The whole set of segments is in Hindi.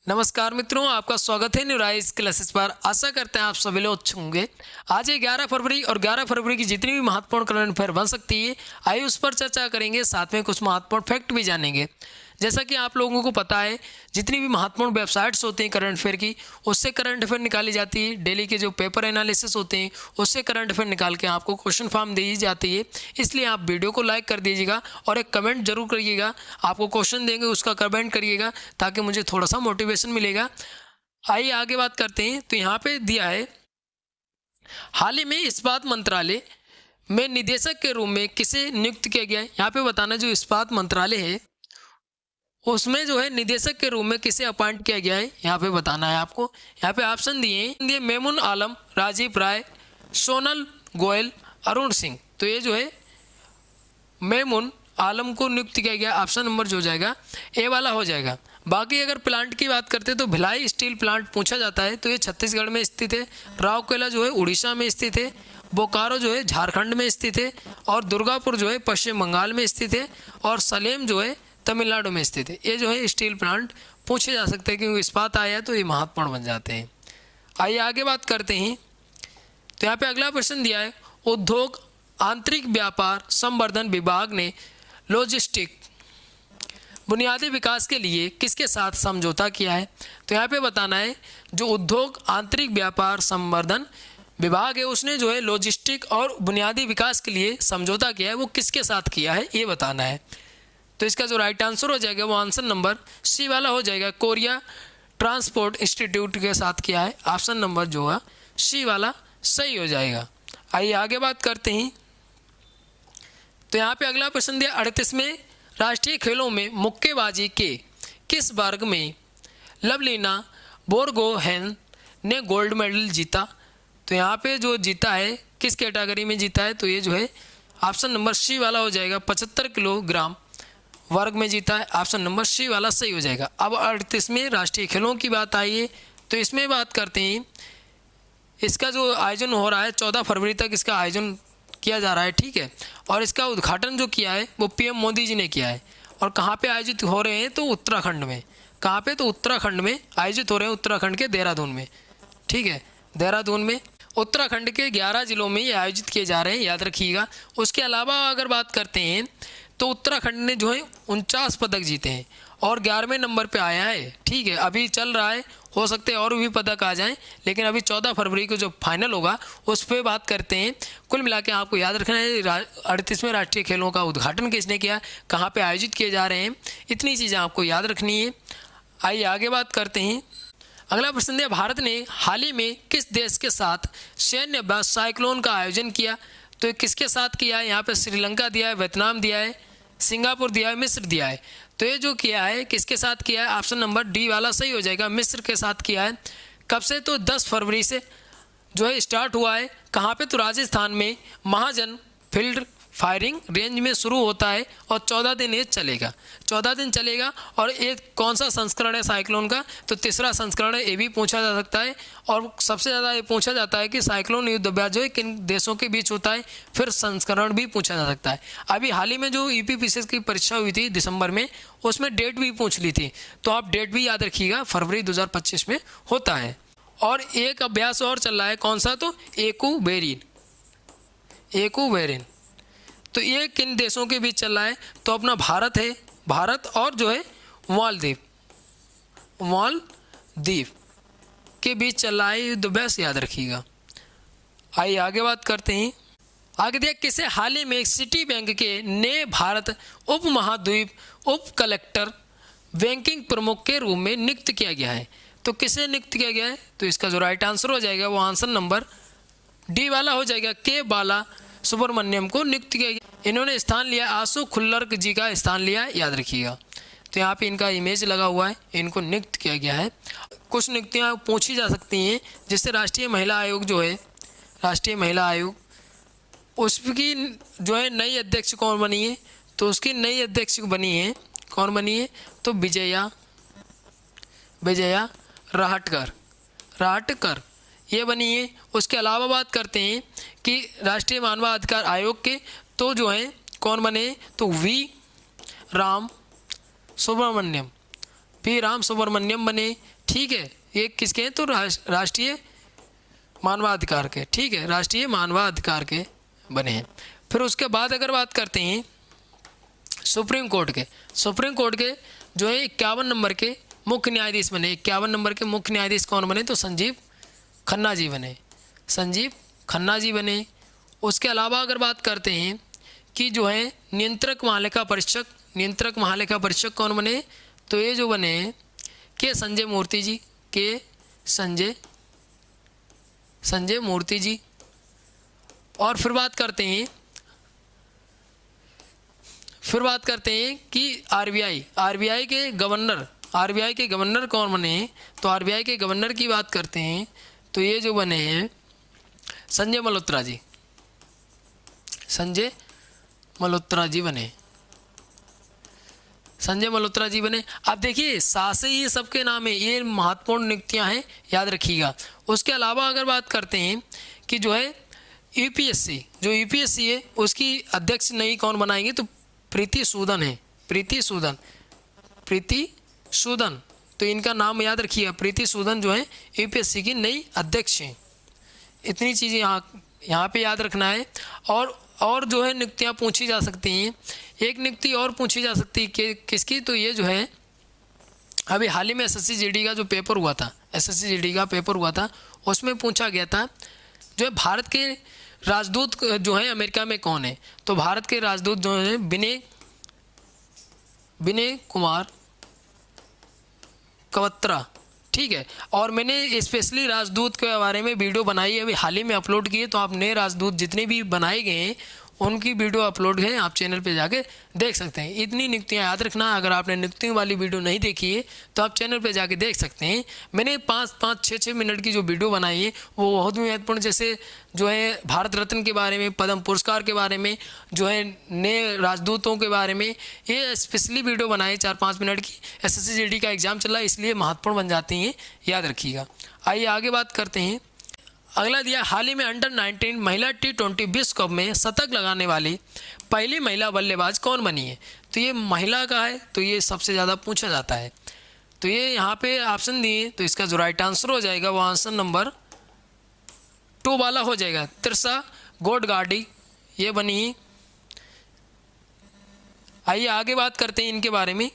नमस्कार मित्रों, आपका स्वागत है न्यू राइज क्लासेस पर। आशा करते हैं आप सभी लोग अच्छे होंगे। आज है 11 फरवरी और 11 फरवरी की जितनी भी महत्वपूर्ण करंट अफेयर बन सकती है, आइए उस पर चर्चा करेंगे। साथ में कुछ महत्वपूर्ण फैक्ट भी जानेंगे। जैसा कि आप लोगों को पता है, जितनी भी महत्वपूर्ण वेबसाइट्स होती हैं करंट अफेयर की, उससे करंट अफेयर निकाली जाती है। डेली के जो पेपर एनालिसिस होते हैं, उससे करंट अफेयर निकाल के आपको क्वेश्चन फॉर्म दी जाती है। इसलिए आप वीडियो को लाइक कर दीजिएगा और एक कमेंट जरूर करिएगा। आपको क्वेश्चन देंगे, उसका कमेंट करिएगा ताकि मुझे थोड़ा सा मोटिवेशन मिलेगा। आइए आगे बात करते हैं। तो यहाँ पे दिया है, हाल ही में इस्पात मंत्रालय में निदेशक के रूप में किसे नियुक्त किया गया है। यहाँ पे बताना, जो इस्पात मंत्रालय है उसमें जो है निदेशक के रूप में किसे अपॉइंट किया गया है, यहाँ पे बताना है आपको। यहाँ पे ऑप्शन दिए मेमुन आलम, राजीव राय, सोनल गोयल, अरुण सिंह। तो ये जो है मेमुन आलम को नियुक्त किया गया। ऑप्शन नंबर जो हो जाएगा ए वाला हो जाएगा। बाकी अगर प्लांट की बात करते हैं तो भिलाई स्टील प्लांट पूछा जाता है, तो ये छत्तीसगढ़ में स्थित है। राउरकेला जो है उड़ीसा में स्थित है। बोकारो जो है झारखंड में स्थित है। और दुर्गापुर जो है पश्चिम बंगाल में स्थित है। और सलेम जो है तमिलनाडु में स्थित है। ये जो है स्टील प्लांट पूछे जा सकते हैं, क्योंकि इस्पात आया है तो ये महत्वपूर्ण बन जाते हैं। आइए आगे बात करते हैं। तो यहाँ पे अगला प्रश्न दिया है, उद्योग आंतरिक व्यापार संवर्धन विभाग ने लॉजिस्टिक बुनियादी विकास के लिए किसके साथ समझौता किया है। तो यहाँ पे बताना है, जो उद्योग आंतरिक व्यापार संवर्धन विभाग है उसने जो है लॉजिस्टिक और बुनियादी विकास के लिए समझौता किया है, वो किसके साथ किया है ये बताना है। तो इसका जो राइट आंसर हो जाएगा वो आंसर नंबर सी वाला हो जाएगा। कोरिया ट्रांसपोर्ट इंस्टीट्यूट के साथ किया है। ऑप्शन नंबर जो है सी वाला सही हो जाएगा। आइए आगे बात करते हैं। तो यहाँ पे अगला प्रश्न दिया, 38वें राष्ट्रीय खेलों में मुक्केबाजी के किस वर्ग में लवलीना बोरगोहेन ने गोल्ड मेडल जीता। तो यहाँ पे जो जीता है किस कैटेगरी में जीता है, तो ये जो है ऑप्शन नंबर सी वाला हो जाएगा। 75 किलोग्राम वर्ग में जीता है। ऑप्शन नंबर सी वाला सही हो जाएगा। अब 38वें राष्ट्रीय खेलों की बात आई है, तो इसमें बात करते हैं। इसका जो आयोजन हो रहा है 14 फरवरी तक इसका आयोजन किया जा रहा है, ठीक है। और इसका उद्घाटन जो किया है वो पीएम मोदी जी ने किया है। और कहाँ पे आयोजित हो रहे हैं, तो उत्तराखंड में। कहाँ पे, तो उत्तराखंड में आयोजित हो रहे हैं, उत्तराखंड के देहरादून में, ठीक है। देहरादून में उत्तराखंड के 11 जिलों में ये आयोजित किए जा रहे हैं, याद रखिएगा। उसके अलावा अगर बात करते हैं तो उत्तराखंड ने जो है 49 पदक जीते हैं और 11वें नंबर पे आया है, ठीक है। अभी चल रहा है, हो सकते हैं और भी पदक आ जाएं, लेकिन अभी 14 फरवरी को जो फाइनल होगा उस पर बात करते हैं। कुल मिला के आपको याद रखना है 38वें राष्ट्रीय खेलों का उद्घाटन किसने किया, कहाँ पे आयोजित किए जा रहे हैं, इतनी चीज़ें आपको याद रखनी है। आइए आगे बात करते हैं। अगला प्रश्न है, भारत ने हाल ही में किस देश के साथ सैन्य अभ्यास साइक्लोन का आयोजन किया। तो ये किसके साथ किया है, यहाँ पे श्रीलंका दिया है, वियतनाम दिया है, सिंगापुर दिया है, मिस्र दिया है। तो ये जो किया है किसके साथ किया है, ऑप्शन नंबर डी वाला सही हो जाएगा। मिस्र के साथ किया है। कब से, तो 10 फरवरी से जो है स्टार्ट हुआ है। कहाँ पे, तो राजस्थान में महाजन फील्ड फायरिंग रेंज में शुरू होता है और 14 दिन ये चलेगा। 14 दिन चलेगा। और ये कौन सा संस्करण है साइक्लोन का, तो तीसरा संस्करण है। ये भी पूछा जा सकता है। और सबसे ज़्यादा ये पूछा जाता है कि साइक्लोन युद्ध अभ्यास जो है किन देशों के बीच होता है, फिर संस्करण भी पूछा जा सकता है। अभी हाल ही में जो यूपीपीसीएस की परीक्षा हुई थी दिसंबर में, उसमें डेट भी पूछ ली थी, तो आप डेट भी याद रखिएगा, फरवरी 2025 में होता है। और एक अभ्यास और चल रहा है, कौन सा, तो एकूबेरिन। तो ये किन देशों के बीच चल रहा है, तो अपना भारत है, भारत और जो है मालदीव के बीच चल रहा है युद्ध अभ्यास, याद रखिएगा। आइए आगे बात करते हैं। आगे दिया, किसे हाल ही में सिटी बैंक के नए भारत उप महाद्वीप उप कलेक्टर बैंकिंग प्रमुख के रूप में नियुक्त किया गया है। तो किसे नियुक्त किया गया है, तो इसका जो राइट आंसर हो जाएगा वो आंसर नंबर डी वाला हो जाएगा। के बाला सुब्रमण्यम को नियुक्त किया गया। इन्होंने स्थान लिया, आशु खुल्लर जी का स्थान लिया, याद रखिएगा। तो यहाँ पे इनका इमेज लगा हुआ है, इनको नियुक्त किया गया है। कुछ नियुक्तियाँ पूछी जा सकती हैं, जिससे राष्ट्रीय महिला आयोग जो है, राष्ट्रीय महिला आयोग, उसकी जो है नई अध्यक्ष कौन बनी है, तो उसकी नई अध्यक्ष बनी है, कौन बनी है, तो विजया राहटकर ये बनी है। उसके अलावा बात करते हैं कि राष्ट्रीय मानवाधिकार आयोग के तो जो है कौन बने, तो वी राम सुब्रमण्यम पी राम सुब्रमण्यम बने, ठीक है, ये किसके हैं, तो राष्ट्रीय मानवाधिकार के, ठीक है, राष्ट्रीय मानवाधिकार के बने हैं। फिर उसके बाद अगर बात करते हैं सुप्रीम कोर्ट के, सुप्रीम कोर्ट के जो है 51 नंबर के मुख्य न्यायाधीश बने। 51 नंबर के मुख्य न्यायाधीश कौन बने, तो संजीव खन्ना जी बने, संजीव खन्ना जी बने। उसके अलावा अगर बात करते हैं कि जो है नियंत्रक महालेखा परीक्षक, नियंत्रक महालेखा परीक्षक कौन बने, तो ये जो बने के संजय मूर्ति जी, के संजय मूर्ति जी। और फिर बात करते हैं कि आरबीआई के गवर्नर कौन बने, तो आरबीआई के गवर्नर की बात करते हैं तो ये जो बने हैं संजय मल्होत्रा जी, संजय मल्होत्रा जी बने, संजय मल्होत्रा जी बने। अब देखिए सा से ये सबके नाम है, ये महत्वपूर्ण नियुक्तियां हैं, याद रखिएगा। उसके अलावा अगर बात करते हैं कि जो है यूपीएससी, जो यूपीएससी है उसकी अध्यक्ष नई कौन बनाएंगे, तो प्रीति सूदन है, प्रीति सूदन, तो इनका नाम याद रखिएगा, प्रीति सूदन जो है यूपीएससी की नई अध्यक्ष हैं। इतनी चीज़ें यहाँ पे याद रखना है। और जो है नियुक्तियाँ पूछी जा सकती हैं, एक नियुक्ति और पूछी जा सकती है कि किसकी, तो ये जो है अभी हाल ही में एसएससी जीडी का जो पेपर हुआ था, एसएससी जीडी का पेपर हुआ था, उसमें पूछा गया था जो है भारत के राजदूत जो है अमेरिका में कौन है, तो भारत के राजदूत जो है विनय कुमार कवत्रा, ठीक है। और मैंने स्पेशली राजदूत के बारे में वीडियो बनाई है, अभी हाल ही में अपलोड की है, तो आप नए राजदूत जितने भी बनाए गए हैं उनकी वीडियो अपलोड है, आप चैनल पे जाके देख सकते हैं। इतनी नियुक्तियां याद रखना, अगर आपने नियुक्तियों वाली वीडियो नहीं देखी है तो आप चैनल पे जाके देख सकते हैं। मैंने 5-6 मिनट की जो वीडियो बनाई है वो बहुत महत्वपूर्ण, जैसे जो है भारत रत्न के बारे में, पद्म पुरस्कार के बारे में, जो है नए राजदूतों के बारे में, ये स्पेशली वीडियो बनाई 4-5 मिनट की। एसएससी जीडी का एग्ज़ाम चल रहा है इसलिए महत्वपूर्ण बन जाती हैं, याद रखिएगा। आइए आगे बात करते हैं। अगला दिया हाल ही में अंडर-19 महिला T20 विश्व कप में शतक लगाने वाली पहली महिला बल्लेबाज कौन बनी है, तो ये महिला का है, तो ये सबसे ज़्यादा पूछा जाता है। तो ये यहाँ पे ऑप्शन दिए, तो इसका जो राइट आंसर हो जाएगा वो आंसर नंबर 2 वाला हो जाएगा, त्रिशा गोडगार्डी, ये बनी। आइए आगे बात करते हैं इनके बारे में।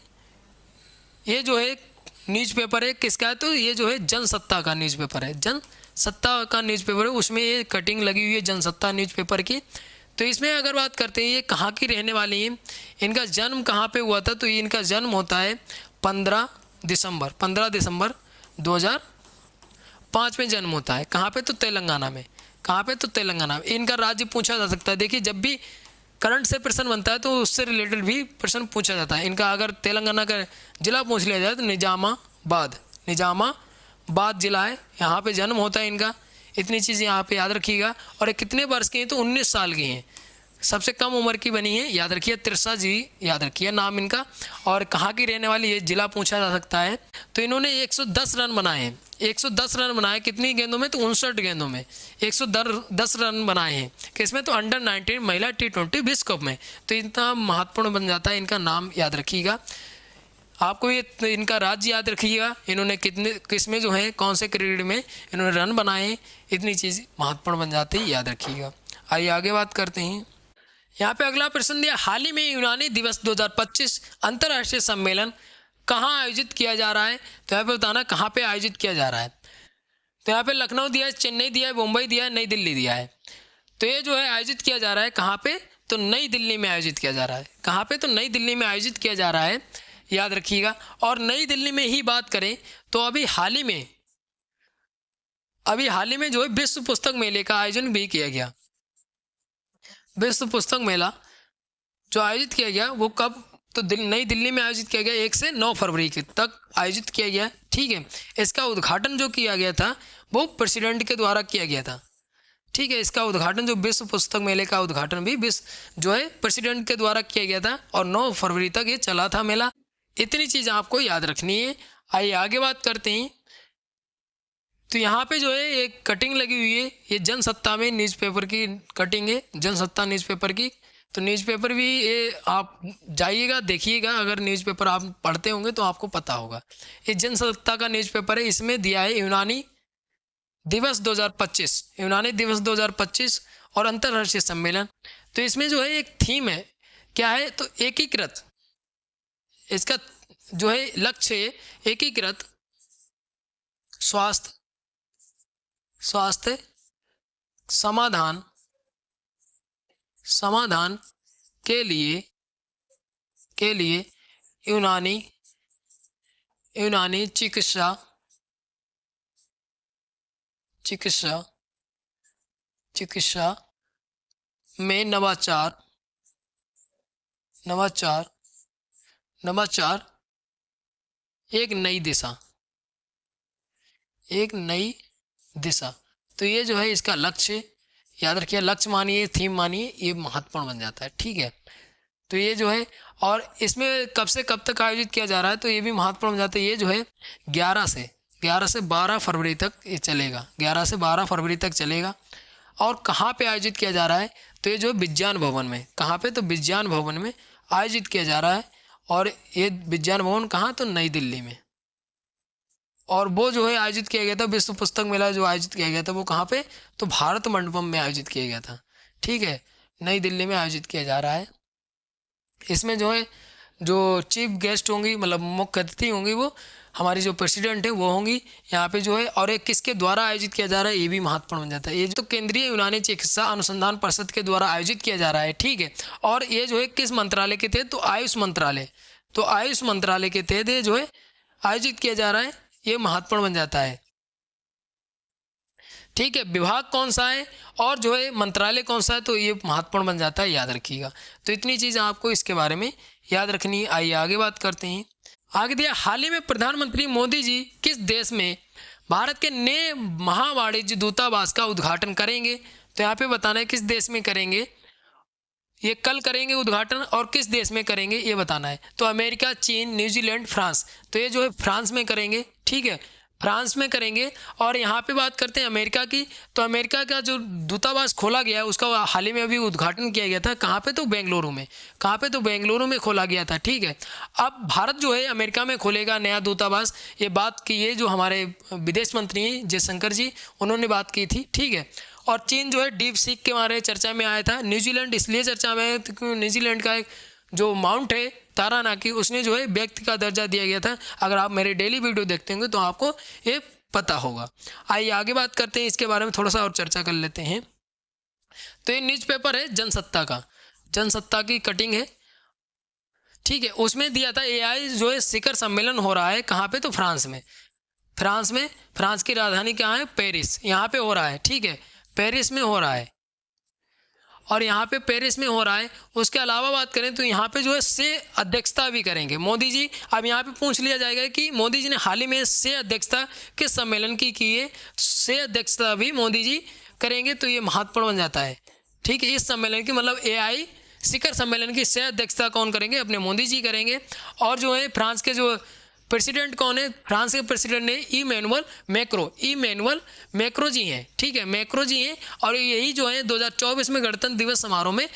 ये जो है न्यूज़पेपर है किसका है, तो ये जो है जनसत्ता का न्यूज़पेपर है, जनसत्ता का न्यूज़पेपर है, उसमें ये कटिंग लगी हुई है जनसत्ता न्यूज़पेपर की। तो इसमें अगर बात करते हैं ये कहाँ की रहने वाली हैं, इनका जन्म कहाँ पे हुआ था, तो ये इनका जन्म होता है 15 दिसंबर 2005 में जन्म होता है। कहाँ पे, तो तेलंगाना में। कहाँ पे, तो तेलंगाना में। इनका राज्य पूछा जा सकता है, देखिए जब भी करंट से प्रश्न बनता है तो उससे रिलेटेड भी प्रश्न पूछा जाता है। इनका अगर तेलंगाना का जिला पूछ लिया जाए तो निजामाबाद जिला है, यहाँ पे जन्म होता है इनका। इतनी चीज़ यहाँ पे याद रखिएगा। और कितने वर्ष की हैं, तो 19 साल की हैं, सबसे कम उम्र की बनी है, याद रखिए, त्रिशा जी याद रखिए नाम इनका। और कहाँ की रहने वाली है, जिला पूछा जा सकता है। तो इन्होंने 110 रन बनाए हैं, 110 रन बनाए, कितनी गेंदों में, तो 59 गेंदों में 110 रन बनाए हैं, किसमें, तो अंडर-19 महिला T20 विश्व कप में। तो इतना महत्वपूर्ण बन जाता है, इनका नाम याद रखिएगा। आपको ये इनका राज्य याद रखिएगा, इन्होंने किसमें जो है कौन से क्रिकेट में इन्होंने रन बनाए, इतनी चीज़ महत्वपूर्ण बन जाती है, याद रखिएगा। आइए आगे बात करते हैं। यहाँ पे अगला प्रश्न दिया, हाल ही में यूनानी दिवस 2025 अंतर्राष्ट्रीय सम्मेलन कहाँ आयोजित किया जा रहा है, तो यहाँ पे बताना कहाँ पे आयोजित किया जा रहा है। तो यहाँ पे लखनऊ दिया है, चेन्नई दिया है, मुंबई दिया है, नई दिल्ली दिया है। तो ये जो है आयोजित किया जा रहा है कहाँ पे, तो नई दिल्ली में आयोजित किया जा रहा है। कहाँ पे, तो नई दिल्ली में आयोजित किया जा रहा है, याद रखिएगा। और नई दिल्ली में ही बात करें तो अभी हाल ही में जो है विश्व पुस्तक मेले का आयोजन भी किया गया। विश्व पुस्तक मेला जो आयोजित किया गया वो कब, तो नई दिल्ली में आयोजित किया गया, 1 से 9 फरवरी तक आयोजित किया गया, ठीक है। इसका उद्घाटन जो किया गया था वो प्रेसिडेंट के द्वारा किया गया था, ठीक है। इसका उद्घाटन जो विश्व पुस्तक मेले का उद्घाटन भी जो है प्रेसिडेंट के द्वारा किया गया था, और 9 फरवरी तक ये चला था मेला। इतनी चीज़ आपको याद रखनी है। आइए आगे बात करते हैं। तो यहाँ पे जो है एक कटिंग लगी हुई है, ये जनसत्ता में न्यूज़पेपर की कटिंग है, जनसत्ता न्यूज़पेपर की तो न्यूज़पेपर भी ये आप जाइएगा देखिएगा, अगर न्यूज़पेपर आप पढ़ते होंगे तो आपको पता होगा। ये जनसत्ता का न्यूज़पेपर है, इसमें दिया है यूनानी दिवस 2025, यूनानी दिवस 2025 और अंतर्राष्ट्रीय सम्मेलन। तो इसमें जो है एक थीम है, क्या है, तो एकीकृत, इसका जो है लक्ष्य है एकीकृत स्वास्थ्य समाधान के लिए यूनानी चिकित्सा में नवाचार एक नई दिशा। तो ये जो है इसका लक्ष्य, याद रखिए, लक्ष्य मानिए, थीम मानिए, ये महत्वपूर्ण बन जाता है, ठीक है। तो ये जो है, और इसमें कब से कब तक आयोजित किया जा रहा है, तो ये भी महत्वपूर्ण बन जाता है। ये जो है 11 से 12 फरवरी तक ये चलेगा, 11 से 12 फरवरी तक चलेगा। और कहाँ पे आयोजित किया जा रहा है, तो ये जो विज्ञान भवन में, कहाँ पे, तो विज्ञान भवन में आयोजित किया जा रहा है। और ये विज्ञान भवन कहाँ, तो नई दिल्ली में। और वो जो है आयोजित किया गया था, विश्व पुस्तक मेला जो आयोजित किया गया था, वो कहाँ पे, तो भारत मंडपम में आयोजित किया गया था, ठीक है, नई दिल्ली में आयोजित किया जा रहा है। इसमें जो है जो चीफ गेस्ट होंगी, मतलब मुख्य अतिथि होंगी, वो हमारी जो प्रेसिडेंट है वो होंगी यहाँ पे जो है। और एक किसके द्वारा आयोजित किया जा रहा है, ये भी महत्वपूर्ण बन जाता है। ये तो केंद्रीय यूनानी चिकित्सा अनुसंधान परिषद के द्वारा आयोजित किया जा रहा है, ठीक है। और ये जो है किस मंत्रालय के तहत, तो आयुष मंत्रालय के तहत ये जो है आयोजित किया जा रहा है, ये महत्वपूर्ण बन जाता है, ठीक है। विभाग कौन सा है और जो है मंत्रालय कौन सा है, तो ये महत्वपूर्ण बन जाता है, याद रखिएगा। तो इतनी चीज़ आपको इसके बारे में याद रखनी है। आइए आगे बात करते हैं। आगे दिया, हाल ही में प्रधानमंत्री मोदी जी किस देश में भारत के नए महावाणिज्य दूतावास का उद्घाटन करेंगे, तो यहाँ पे बताना है किस देश में करेंगे, ये कल करेंगे उद्घाटन, और किस देश में करेंगे ये बताना है। तो अमेरिका, चीन, न्यूजीलैंड, फ्रांस, तो ये जो है फ्रांस में करेंगे, ठीक है, फ्रांस में करेंगे। और यहाँ पे बात करते हैं अमेरिका की, तो अमेरिका का जो दूतावास खोला गया है उसका हाल ही में अभी उद्घाटन किया गया था, कहाँ पे, तो बेंगलुरु में, कहाँ पे, तो बेंगलुरु में खोला गया था, ठीक है। अब भारत जो है अमेरिका में खोलेगा नया दूतावास, ये बात की है जो हमारे विदेश मंत्री हैं जयशंकर जी, उन्होंने बात की थी, ठीक है। और चीन जो है डीप सीक के बारे में चर्चा में आया था। न्यूजीलैंड इसलिए चर्चा में आया क्योंकि न्यूजीलैंड का एक जो माउंट है तारानाकी, उसने जो है व्यक्ति का दर्जा दिया गया था। अगर आप मेरे डेली वीडियो देखते होंगे तो आपको ये पता होगा। आइए आगे बात करते हैं, इसके बारे में थोड़ा सा और चर्चा कर लेते हैं। तो ये न्यूज़पेपर है जनसत्ता की कटिंग है, ठीक है। उसमें दिया था AI जो है शिखर सम्मेलन हो रहा है, कहाँ पे, तो फ्रांस में। फ्रांस की राजधानी क्या है, पेरिस, यहाँ पे हो रहा है, ठीक है, पेरिस में हो रहा है। और यहाँ पे पेरिस में हो रहा है। उसके अलावा बात करें तो यहाँ पे जो है से अध्यक्षता भी करेंगे मोदी जी। अब यहाँ पे पूछ लिया जाएगा कि मोदी जी ने हाल ही में से अध्यक्षता किस सम्मेलन की है, से अध्यक्षता भी मोदी जी करेंगे, तो ये महत्वपूर्ण बन जाता है, ठीक है। इस सम्मेलन की मतलब AI शिखर सम्मेलन की से अध्यक्षता कौन करेंगे, अपने मोदी जी करेंगे। और जो है फ्रांस के जो प्रेसिडेंट कौन है, फ्रांस के प्रेसिडेंट ने इमैनुअल मैक्रो जी हैं, ठीक है, मैक्रो जी हैं। और यही जो है 2024 में गणतंत्र दिवस समारोह में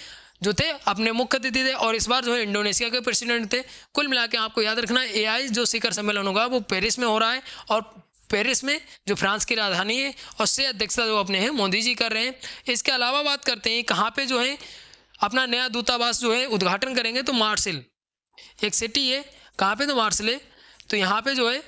जो थे अपने मुख्य अतिथि थे, और इस बार जो है इंडोनेशिया के प्रेसिडेंट थे। कुल मिला के आपको याद रखना है AI जो शिखर सम्मेलन होगा वो पेरिस में हो रहा है, और पेरिस में जो फ्रांस की राजधानी है, और से अध्यक्षता जो अपने हैं मोदी जी कर रहे हैं। इसके अलावा बात करते हैं कहाँ पे जो है अपना नया दूतावास जो है उद्घाटन करेंगे, तो मार्सेल एक सिटी है, कहाँ पे, तो मार्सेल, तो यहाँ पे जो है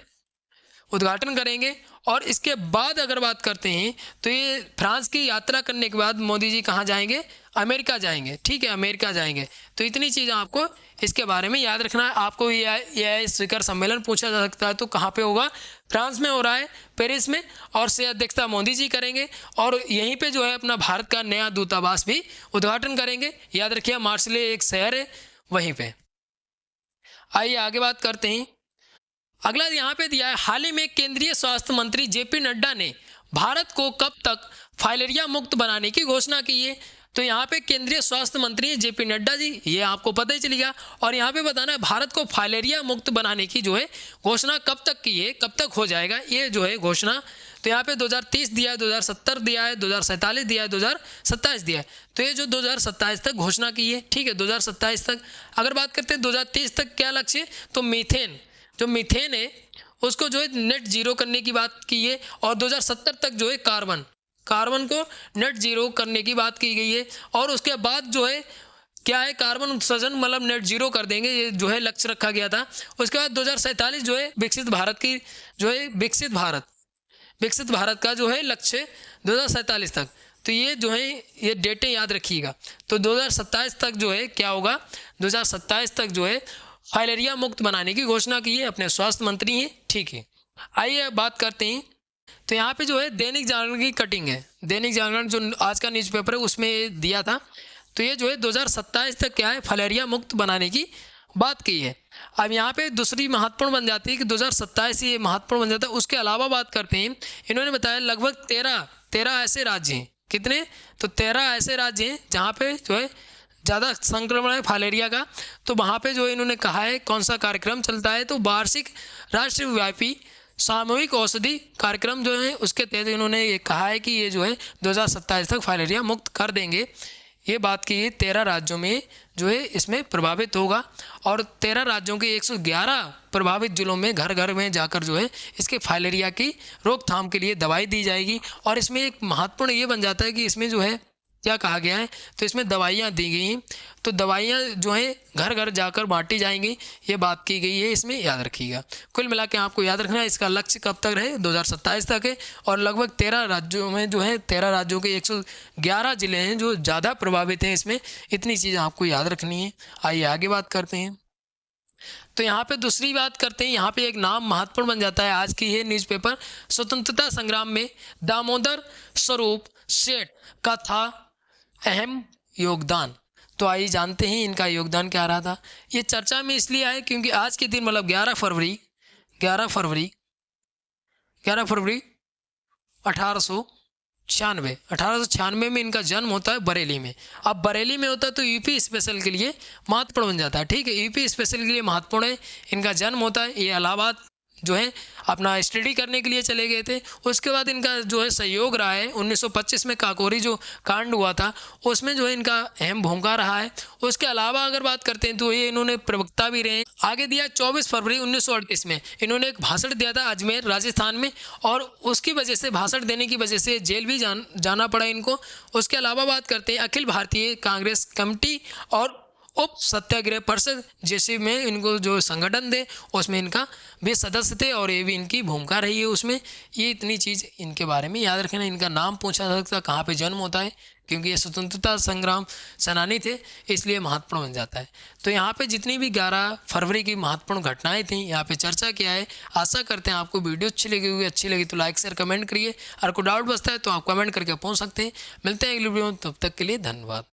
उद्घाटन करेंगे। और इसके बाद अगर बात करते हैं तो ये फ्रांस की यात्रा करने के बाद मोदी जी कहाँ जाएंगे, अमेरिका जाएंगे, ठीक है, अमेरिका जाएंगे। तो इतनी चीज़ें आपको इसके बारे में याद रखना है। आपको ये शिखर सम्मेलन पूछा जा सकता है, तो कहाँ पे होगा, फ्रांस में हो रहा है, पेरिस में, और से अध्यक्षता मोदी जी करेंगे। और यहीं पे जो है अपना भारत का नया दूतावास भी उद्घाटन करेंगे। याद रखिए मार्सेले एक शहर है वहीं पर। आइए आगे बात करते हैं। अगला यहाँ पे दिया है, हाल ही में केंद्रीय स्वास्थ्य मंत्री JP नड्डा ने भारत को कब तक फाइलेरिया मुक्त बनाने की घोषणा की है। तो यहाँ पे केंद्रीय स्वास्थ्य मंत्री JP नड्डा जी, ये आपको पता ही चल गया। और यहाँ पे बताना है भारत को फाइलेरिया मुक्त बनाने की जो है घोषणा कब तक की है, कब तक हो जाएगा ये जो है घोषणा, तो यहाँ पे 2030 दिया है, 2070 दिया है, 2047 दिया है, 2027 दिया है। तो ये जो 2027 तक घोषणा की है, ठीक है, 2027 तक। अगर बात करते हैं 2030 तक क्या लक्ष्य है, तो मीथेन, जो मीथेन है उसको जो है नेट जीरो करने की बात की है, और 2070 तक जो है कार्बन को नेट जीरो करने की बात की गई है। और उसके बाद जो है क्या है, कार्बन उत्सर्जन मतलब नेट जीरो कर देंगे, ये जो है लक्ष्य रखा गया था। उसके बाद 2047 जो है विकसित भारत की जो है विकसित भारत का जो है लक्ष्य 2047 तक। तो ये जो है ये डेटें याद रखिएगा। तो 2027 तक जो है क्या होगा, 2027 तक जो है फाइलेरिया मुक्त बनाने की घोषणा की है, अपने स्वास्थ्य मंत्री हैं, ठीक है। आइए अब बात करते हैं। तो यहाँ पे जो है दैनिक जागरण की कटिंग है, दैनिक जागरण जो आज का न्यूज़पेपर है उसमें दिया था। तो ये जो है 2027 तक क्या है, फाइलेरिया मुक्त बनाने की बात की है। अब यहाँ पे दूसरी महत्वपूर्ण बन जाती है कि 2027 ये महत्वपूर्ण बन जाता है। उसके अलावा बात करते हैं, इन्होंने बताया लगभग 13 ऐसे राज्य हैं। कितने, तो 13 ऐसे राज्य हैं जहाँ पे जो है ज़्यादा संक्रमण है फाइलेरिया का। तो वहाँ पे जो इन्होंने कहा है कौन सा कार्यक्रम चलता है, तो वार्षिक राष्ट्रव्यापी सामूहिक औषधि कार्यक्रम जो है उसके तहत इन्होंने ये कहा है कि ये जो है 2027 तक फाइलेरिया मुक्त कर देंगे। ये बात की 13 राज्यों में जो है इसमें प्रभावित होगा, और 13 राज्यों के 111 प्रभावित जिलों में घर घर में जाकर जो है इसके फाइलेरिया की रोकथाम के लिए दवाई दी जाएगी। और इसमें एक महत्वपूर्ण ये बन जाता है कि इसमें जो है क्या कहा गया है, तो इसमें दवाइयाँ दी गई हैं। तो दवाइयाँ जो हैं घर घर जाकर बांटी जाएंगी, ये बात की गई है, इसमें याद रखिएगा। कुल मिला के आपको याद रखना है इसका लक्ष्य कब तक रहे, 2027 तक है। और लगभग 13 राज्यों में जो है 13 राज्यों के 111 जिले हैं जो ज़्यादा प्रभावित हैं। इसमें इतनी चीज़ें आपको याद रखनी है। आइए आगे बात करते हैं। तो यहाँ पे दूसरी बात करते हैं, यहाँ पे एक नाम महत्वपूर्ण बन जाता है आज की है न्यूज़पेपर। स्वतंत्रता संग्राम में दामोदर स्वरूप सेठ का था अहम योगदान। तो आइए जानते हैं इनका योगदान क्या रहा था। ये चर्चा में इसलिए आए क्योंकि आज के दिन मतलब 11 फरवरी 1896 में इनका जन्म होता है बरेली में। अब बरेली में होता है तो यूपी स्पेशल के लिए महत्वपूर्ण बन जाता है, ठीक है, यूपी स्पेशल के लिए महत्वपूर्ण है। इनका जन्म होता है, ये इलाहाबाद जो है अपना स्टडी करने के लिए चले गए थे। उसके बाद इनका जो है सहयोग रहा है 1925 में काकोरी जो कांड हुआ था उसमें जो है इनका अहम भूमिका रहा है। उसके अलावा अगर बात करते हैं तो ये इन्होंने प्रवक्ता भी रहे। आगे दिया 24 फरवरी 1938 में इन्होंने एक भाषण दिया था अजमेर राजस्थान में, और उसकी वजह से भाषण देने की वजह से जेल भी जाना पड़ा इनको। उसके अलावा बात करते हैं अखिल भारतीय कांग्रेस कमेटी और उप सत्याग्रह परिषद जैसे में इनको जो संगठन थे उसमें इनका भी सदस्य थे, और ये भी इनकी भूमिका रही है उसमें। ये इतनी चीज़ इनके बारे में याद रखना। इनका नाम पूछा जा सकता है, कहाँ पे जन्म होता है, क्योंकि ये स्वतंत्रता संग्राम सेनानी थे इसलिए महत्वपूर्ण बन जाता है। तो यहाँ पे जितनी भी 11 फरवरी की महत्वपूर्ण घटनाएं थी यहाँ पे चर्चा किया है। आशा करते हैं आपको वीडियो अच्छी लगी होगी। अच्छी लगी तो लाइक शेयर कमेंट करिए, और कोई डाउट बचता है तो आप कमेंट करके पूछ सकते हैं। मिलते हैं अगली वीडियो में, तब तक के लिए धन्यवाद।